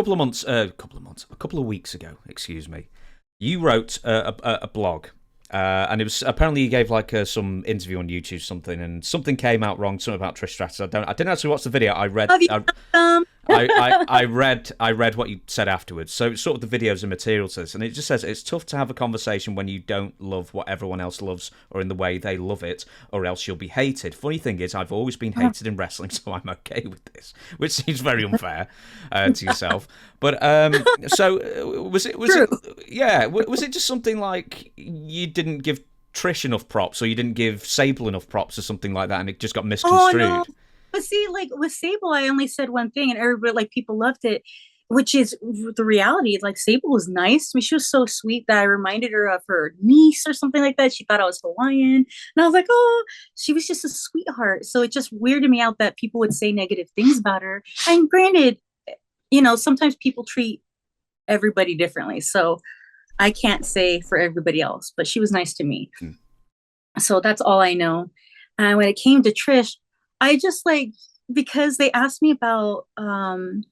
a couple of weeks ago, excuse me, you wrote a blog, and it was apparently you gave like some interview on YouTube, and something came out wrong, something about Trish Stratus. I didn't actually watch the video. I read. Love you. I read what you said afterwards. So it's sort of the videos and material to this, and it just says it's tough to have a conversation when you don't love what everyone else loves or in the way they love it, or else you'll be hated. Funny thing is, I've always been hated in wrestling, so I'm okay with this, which seems very unfair to yourself. But so was it? Yeah, was it just something like you didn't give Trish enough props, or you didn't give Sable enough props, or something like that, and it just got misconstrued? Oh, no. But see, like with Sable, I only said one thing, and everybody, like, people loved it, which is the reality. Like, Sable was nice to me. She was so sweet that I reminded her of her niece or something like that. She thought I was Hawaiian, and I was like, oh, she was just a sweetheart. So it just weirded me out that people would say negative things about her. And granted, sometimes people treat everybody differently, so I can't say for everybody else. But she was nice to me, so that's all I know. And when it came to Trish, I just because they asked me about her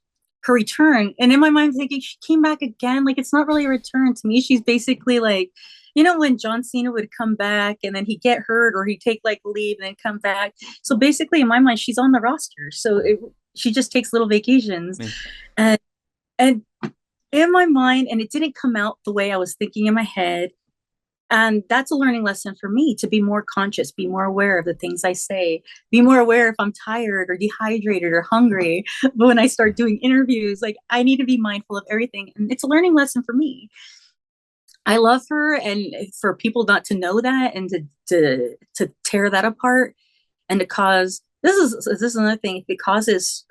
return, and in my mind, I'm thinking she came back again. Like, it's not really a return to me. She's basically like, when John Cena would come back and then he'd get hurt or he'd take leave and then come back. So basically, in my mind, she's on the roster. So she just takes little vacations, and in my mind, and it didn't come out the way I was thinking in my head. And that's a learning lesson for me, to be more conscious, be more aware of the things I say, be more aware if I'm tired or dehydrated or hungry. But when I start doing interviews, I need to be mindful of everything. And it's a learning lesson for me. I love her, and for people not to know that and to tear that apart and to cause, this is another thing, if it causes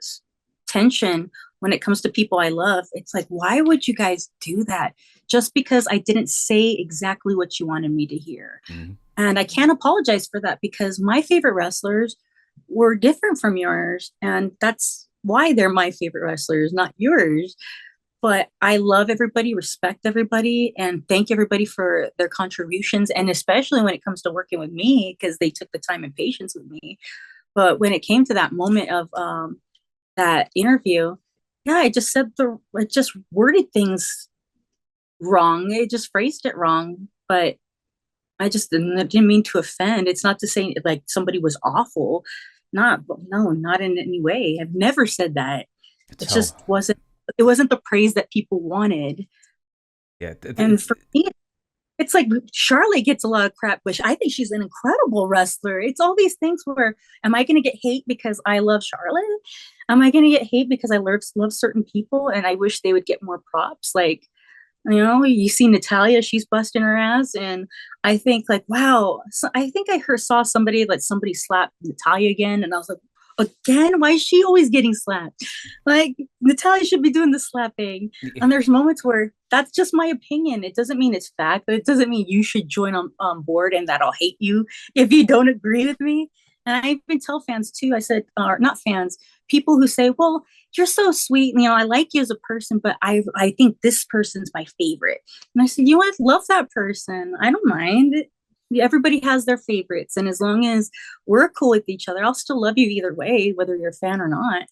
tension when it comes to people I love, it's like, why would you guys do that? Just because I didn't say exactly what you wanted me to hear. Mm-hmm. And I can't apologize for that, because my favorite wrestlers were different from yours. And that's why they're my favorite wrestlers, not yours. But I love everybody, respect everybody, and thank everybody for their contributions. And especially when it comes to working with me, because they took the time and patience with me. But when it came to that moment of that interview, I just worded things wrong. It just phrased it wrong, but I just didn't mean to offend. It's not to say like somebody was awful. Not in any way. I've never said that. It just wasn't. It wasn't the praise that people wanted. Yeah, and for me, it's like Charlotte gets a lot of crap, which I think she's an incredible wrestler. It's all these things where, am I going to get hate because I love Charlotte? Am I going to get hate because I love certain people and I wish they would get more props? Like, you see Natalya, she's busting her ass, and I think wow. So I think I saw somebody slap Natalya again, and I was like, again, why is she always getting slapped? Like, Natalya should be doing the slapping. And there's moments where that's just my opinion. It doesn't mean it's fact, but it doesn't mean you should join on board and that I'll hate you if you don't agree with me. And I even tell fans too, I said, not fans, people who say, well, you're so sweet. I like you as a person, but I think this person's my favorite. And I said, I love that person. I don't mind. Everybody has their favorites. And as long as we're cool with each other, I'll still love you either way, whether you're a fan or not.